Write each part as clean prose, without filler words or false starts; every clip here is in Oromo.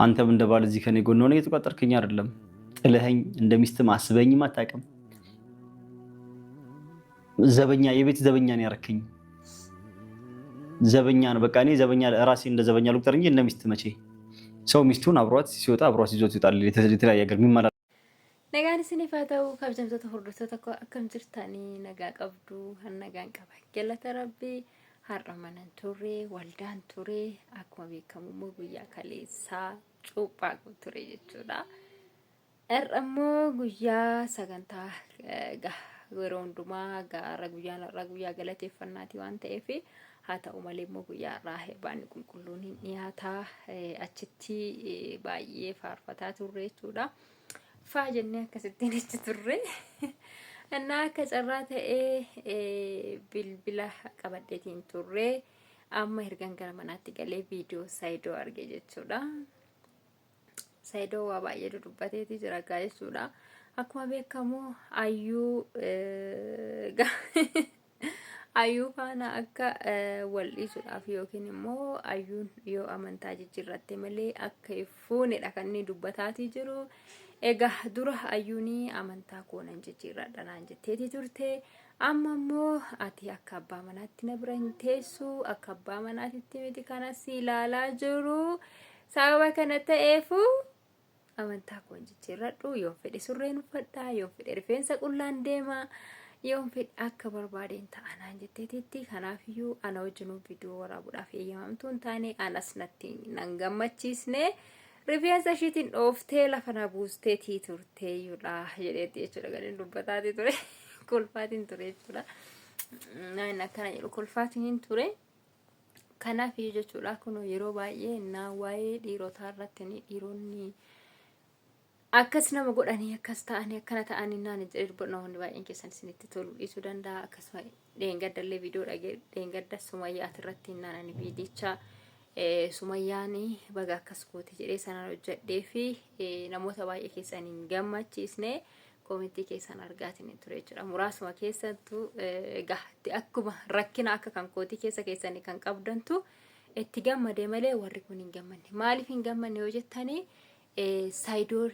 አንተም እንደባል እዚህ ከኔ ጎን ሆነ እየተቆጠርክኝ አይደለም። ጥለኸኝ እንደሚስት ማስበኝም አታውቅም። ዘበኛ የቤት ዘበኛ ነው ያረከኝ። ዘበኛ ነው በቃ። እኔ ዘበኛ ራሴ እንደ ዘበኛ ልቁጠር እንጂ እንደ ሚስት መቼ ሰው ሚስቱን አብሯት ሲወጣ አብሯት ይዞት ይወጣል። የተለያየ ሀገር የሚመላ nagaan isiniif haa ta'u kabajamtoota hordoftoota akkam jirtanii nagaa qabdu nagaan qaba galata rabbii har'a manan turre waldaan ture akkuma beekamu immoo guyyaa kaleessaa cuuphaa ture jechuudha. Har'a immoo guyyaa sagantaa yeroo hundumaa guyyaa galateeffannaati waan ta'eef haa ta'u malee immoo guyyaa irraa heebaanni qulqulluun hin dhiyaataa achitti baay'ee faarfataa turre jechuudha. Faajenne akkasittiin itti turre እና ከጨራተ bilbila qabadheetiin turre amma hirgan gara manaatti galee viidiyoo saayidoo arge jechuudha. Saayidoo waa baay'ee dudubbateeti jira gaa jechuudha. Akkuma beekamu ayyuu faana akka wal dhiisuudhaaf yookiin immoo ayyuun yoo amantaa jijjiirratte malee akka fuunedha kan inni dubbataatii jiru. Egaa dura ayyuuni amantaa koonan jijjiirradha naan jetteeti turte. Amma immoo ati akka abbaa manaatti na bira hin teessu, akka abbaa manaatitti miti kanas ilaalaa jiru. Sababa kana ta'eefu amantaa koon jijjiirradhu. Yoo fedhe surreen uffadhaa, yoo fedhe rifeensa qullaan deema, yoo fedhe akka barbaadeen ta'a naan jetteetitti. Kanaafiyyuu ana wajjinuu viidiyoo waraabuudhaaf eeyyamamtuu hin taane anas natti nan gammachiisne. Rifeensa ishiitiin dhooftee lafa na buusteetii turteeyyuudha jedheetti jechuudha galiin dubbataati ture. Kolfaatiin ture jechuudha. Naan akkana jedhu kolfaatiin ture. Kanaaf jechuudha kun yeroo baay'ee naa waa'ee dhiirotaa irratti dhiironni akkas nama godhanii akkas ta'anii akkana ta'anii naan jedhu namoonni baay'een keessan isinitti tolu dhiisuu danda'a. Akkasuma dheengaddallee viidiyoo dhagee dheengadda Sumayyaat irratti naan viidichaa Sumayyaani baga akkas goote jedhee sanaan hojjedhee fi namoota baay'ee keessan hin gammachiisne koomentii keessan argaatiin ture jechuudha. Muraasuma keessattuu egaa akkuma rakkina akka kan kootii keessanii kan qabdantu itti gammadee malee warri kun hin gammanne. Maaliif hin gammanne yoo jettanii saayidoo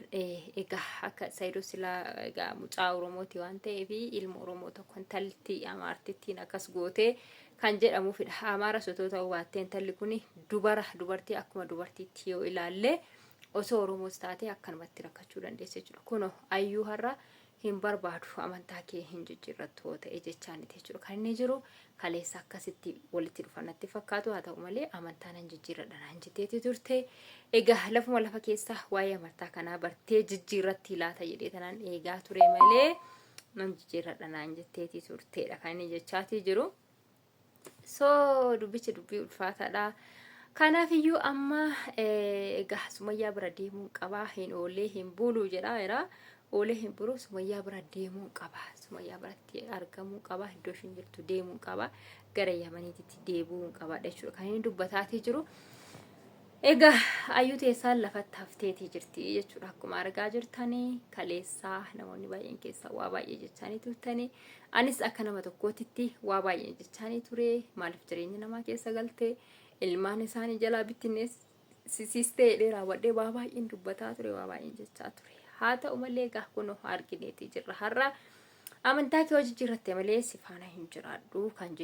egaa akka saayidoo silaa egaa mucaa Oromooti waan ta'eef ilma Oromoo tokko intalti amaartittiin akkas gootee kan jedhamuufidha. Amaara sotoo ta'uu baattee intalli kun dubartii akkuma dubartiitti yoo ilaalle osoo Oromoos taate akkanumatti rakkachuu dandeesse jechuudha. Kun ayyuu har'a hin barbaadu amantaa kee hin jijjiirrattu ta'e jechaaniti jechuudha. Kan inni jiru kaleessa akkasitti walitti dhufannatti fakkaatu haa ta'u malee amantaan hin jijjiirradha naan jetteeti turte. Egaa lafuma lafa keessa waa'ee amantaa kanaa bartee jijjiirratti laata jedhee tanaan eegaa ture malee nan jijjiirradha naan jetteeti turteedha kan inni jechaati jiru. So dubbichi dubbii ulfaataadha. Kanaafiyyuu amma egaa Sumayyaa bira deemuun qaba. Hin oolee hin bulu jedha. Oolee hin bulu Sumayyaa bira deemuun qaba. Sumayyaa biratti argamuu qaba. Iddoo ishiin jirtu deemuun qaba. Gara Yamaniitti deebi'uun qaba jechuudha. Kan inni dubbataatii jiru. Egaa ayyuu teessaan lafatti hafteetii jirti jechuudha. Akkuma argaa jirtanii kaleessaa namoonni baay'een keessaa waa baay'ee jechaanii turtanii. Anis akka nama tokkootitti waa baay'ee jechaanii ture. Maaliif jireenya namaa keessa galtee ilmaan isaanii jalaa bittinneessistee raawwadhee waa baay'een dubbataa ture, waa baay'een jechaa ture. Haa ta'u malee egaa kun argineetii jirra. Har'a amantaa kee hojii jirratte malee si faana hin jiraadhu kan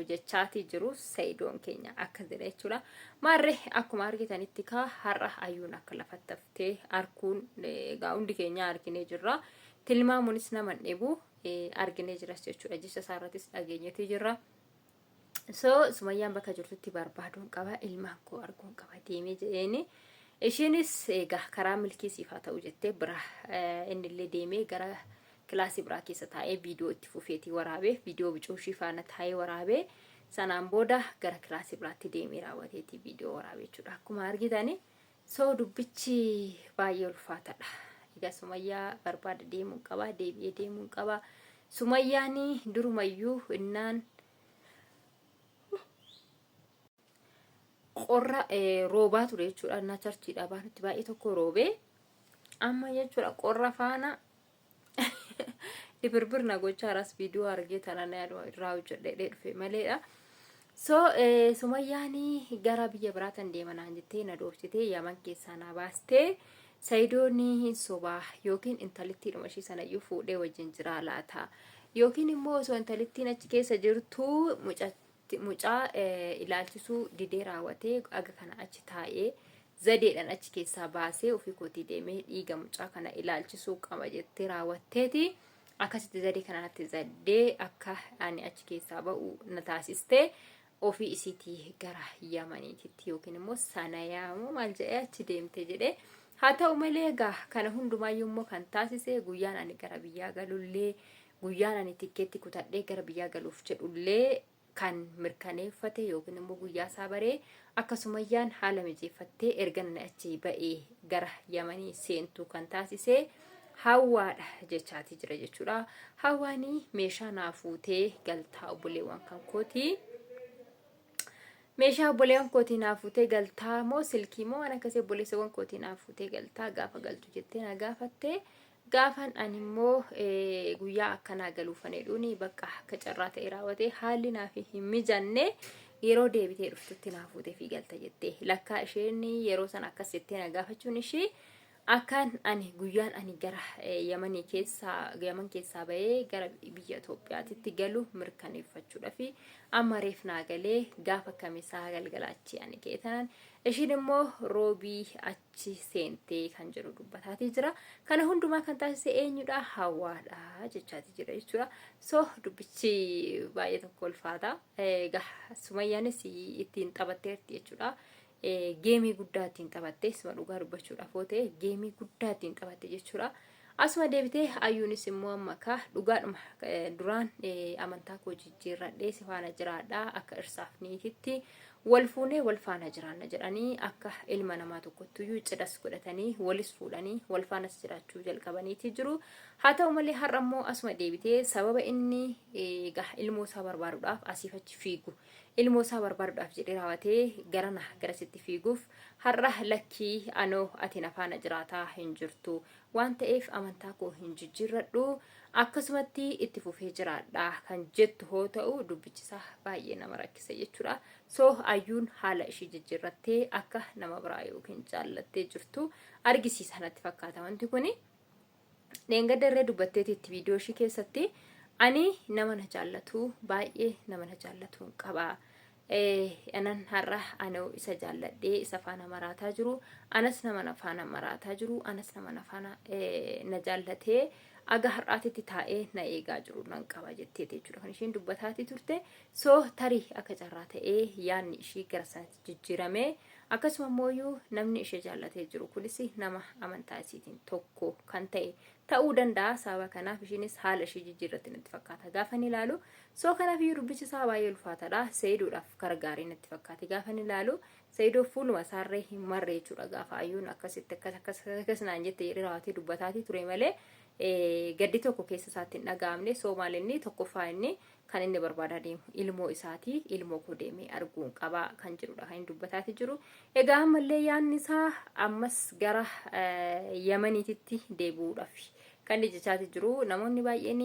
jechaatii jiru Saayidoon keenya akka jedha jechuudha. Maarree akkuma argitanitti har'a ayyuun akka lafatti haftee arkuun egaa hundi keenya arginee jirra. Tilmaamuunis nama dheebu arginee jiras jechuudha. Jecha isaarrattis dhageenyetii jirra. So Sumayyaan bakka jirtutti barbaaduun qaba, ilmaan koo arguun qaba deemee jedheeni. Ishiinis egaa karaa milkii siif haa ta'u jettee bira innillee deemee gara kilaasii biraa keessa taa'ee viidiyoo itti fufeetii waraabee viidiyoo bicuushii faana taa'ee waraabee sanaan booda gara kilaasii biraatti deemee raawwateetii viidiyoo waraabee jechuudha. Akkuma argitani so dubbichi baay'ee ulfaataadha. Egaa Sumayyaa barbaada deemuun qaba, deebi'ee deemuun qaba. Sumayyaanii durumayyuu innaan qorra roobaa ture jechuudha. Innaa charchiidha baanutti baay'ee tokko roobee amma jechuudha qorra faana dibirbirna gochaa ras viidiyoo argee tanaan irraa hojjedhee dhufe maleedha. So Sumayyaanii gara biyya biraatiin deemanaan jettee na doorsitee Yaman keessaa na baastee Saidoonni hin sobaa yookiin intalittii dhumashii sanayyuu fuudhee wajjin jira laata yookiin immoo osoo intalittiin achi keessa jirtuu mucaa ilaalchisuu didee raawwatee aga kana achi taa'ee zadeedhaan achi keessaa baasee ofii kootii deemee dhiiga mucaa kana ilaalchisuu qaba jettee raawwatteeti akkasitti zadee kanatti zadee akka ani achi keessaa ba'u na taasistee ofii isiitii gara Yamaniititti yookiin immoo Sanayaamoo maal jedhee achi deemte jedhee haa ta'u malee egaa kana hundumaayyuu immoo kan taasise guyyaan ani gara biyyaa galullee guyyaan ani tikkeetti kutadhee gara biyyaa galuuf jedhullee kan mirkaneeffate yookiin immoo guyyaa isaa baree akkasumayyaan haala mijeeffattee erga achi ba'ee gara Yamanii seentu kan taasise Hawwaadha jechaati jira jechuudha. Hawwaanii meeshaa naa fuutee galtaa obboleewwan kan kooti. Meeshaa obboleewwan kootii naa fuutee galtaa moo silkii moo waan akkasii obboleessawwan kootii naa fuutee galtaa gaafa galtu jettee na gaafatte gaafan ani immoo guyyaa akkanaa galuufan jedhuuni bakka akka carraa ta'e raawwatee haalli naaf hin mijanne yeroo deebitee dhuftutti naa fuutee fi galta jettee lakkaa isheen yeroo san akkas jettee na gaafachuun ishee akkan ani guyyaan ani gara Yaman keessaa ba'ee gara biyya Itoophiyaatti galu mirkaneeffachuudha fi amma reef naa galee gaafa kamisaa galgalaachi ani keetan ishiin immoo roobii achi seentee kan jedhu dubbataatii jira kana hundumaa kan taasise eenyudha Hawwaadha jechaati jira jechuudha so dubbichi baay'ee tokko ulfaata Sumayyaanis ittiin taphatteerti jechuudha. Geemii guddaa ittiin taphatte isuma dhugaa dubbachuudhaaf oote geemii guddaa ittiin taphatte jechuudha. Asuma deebitee ayyuunis immoo amma ka dhugaadhuma duraan amantaa koo jijjiirradhee si faana jiraadhaa akka irsaaf niititti wal fuunee wal faana jiraanna jedhanii akka ilma namaa tokkottuyyuu cidhas godhatanii walis fuudhanii wal faanas jiraachuu jalqabaniiti jiru. Haa ta'u malee har'a immoo asuma deebitee sababa inni ilmoo isaa barbaaduudhaaf asiif achi fiigu ilmoo isaa barbaaduudhaaf jedhee raawwatee garasitti fiiguuf har'a lakkii anoo ati na faana jiraataa hin jirtu waan ta'eef amantaa koo hin jijjiirradhu akkasumatti itti fufee jiraadha kan jettu hoo ta'u dubbichisaa baay'ee nama rakkisa jechuudha. So ayyuun haala ishii jijjiirrattee akka nama biraa yookiin jaallattee jirtu argisiisa natti fakkaata wanti kuni. Dheengaddarree dubbatteetitti viidiyoo ishii keessatti ani nama na jaallatu baay'ee nama na jaallatu qaba. Anan har'a anoo isa jaalladhee isa faana maraataa jiru anas nama faana maraataa jiru anas nama faana na jaallatee aga har'aatitti taa'ee na eegaa jiru nan qaba jetteeti jechuudha kan ishiin dubbataati turte so tarii akka carraa ta'ee yaanni ishii gara sanatti jijjiiramee akkasuma immoo namni ishee jaallatee jiru kunis nama amantaa isiitiin tokko kan ta'e ta'uu danda'a sababa kanaaf ishiinis haala ishii jijjiirratti natti fakkaata gaafa ni ilaalu so kanaaf iyyuu dubbichi isaa baay'ee ulfaataadha Saidoodhaaf gargaarii natti fakkaate gaafa ni ilaalu Saidoo fuuluma isaarree hin marree jechuudha gaafa ayyuun akkasitti akkas naan jette jedhee raawwatee dubbataati ture malee gaddi tokko keessa isaatti hin dhaga'amne Soomaalinni tokkoffaa inni kan inni barbaadaa deemu ilmoo isaati ilmoo koo deemee arguun qabaa kan jedhudha kan inni dubbataati jiru egaa ammallee yaanni isaa ammas gara Yamaniititti deebi'uudhaaf kan inni jechaati jiru namoonni baay'een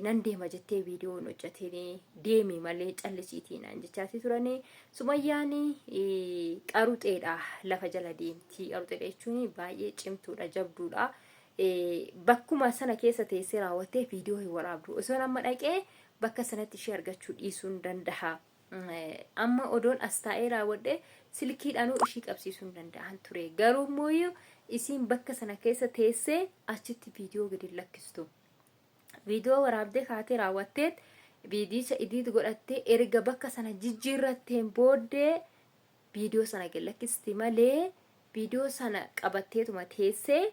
nan deema jettee viidiyoo hojjetee deemi malee callisiitii naan jechaati turanii Sumayyaan qaruxeedha lafa jala deemti qaruxeedha jechuun baay'ee cimtuudha jabduudha. Bakkuma sana keessa teessee raawwattee viidiyoo hin waraabdu osoo amma dhaqee bakka sanatti ishee argachuu dhiisuun danda'a. Amma odoon as taa'ee raawwadhe silkiidhaanuu ishii qabsiisuun danda'an ture garuu immoo isiin bakka sana keessa teessee achitti viidiyoo gadi lakkistu. Viidiyoo waraabdee kaatee raawwattee viidicha idiit godhattee erga bakka sana jijjiirratteen booddee viidiyoo sana gadi lakkisti malee viidiyoo sana qabatteetuma teessee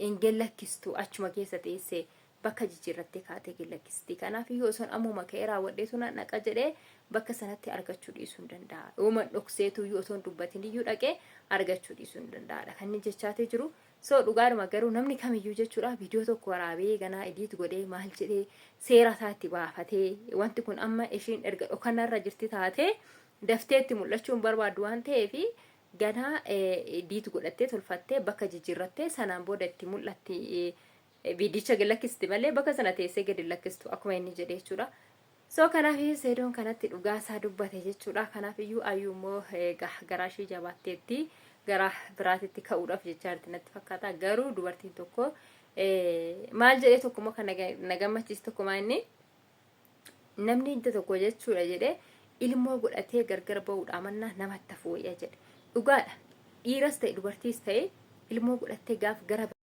engel lakkistu achuma keessa teessee bakka jijjiirrattee kaatee gillakkisti kanaaf iyyuu osoon ammuma ka'ee raawwadheetu naqa jedhee bakka sanatti argachuu dhiisuu hin danda'a uuman dhokseetu iyyuu osoon dubbatin iyyuu dhaqee argachuu dhiisuu hin danda'adha kan inni jechaatee jiru so dhugaadhuma garuu namni kamiyyuu jechuudha viidiyoo tokko waraabee ganaa idiit godhee maal jedhee seera isaatti baafatee wanti kun amma ishiin erga dhokanarra jirti taatee dafteetti mul'achuun barbaaddu waan ta'eef ganaa idiit godhattee tolfattee bakka jijjiirrattee sanaan booda itti mul'atti viidicha gad lakkisti malee bakka sana teessee gadi lakkistu akkuma inni jedhe jechuudha. So kanaaf seedoon kanatti dhugaa isaa dubbate jechuudha. Kanaaf iyyuu ayyuu immoo garaa ishee jabaatteetti gara biraatitti ka'uudhaaf jecha jirti natti fakkaata. Garuu dubartiin tokko maal jedhee tokko immoo kan na gammachiisu tokko maanni namni hidda tokko jechuudha jedhee ilmoo godhatee gargar ba'uudha mannaa namatti fooyya jedhe. Dhugaadha. Dhiiras ta'e dubartiis ta'e ilmoo godhattee gaaf gara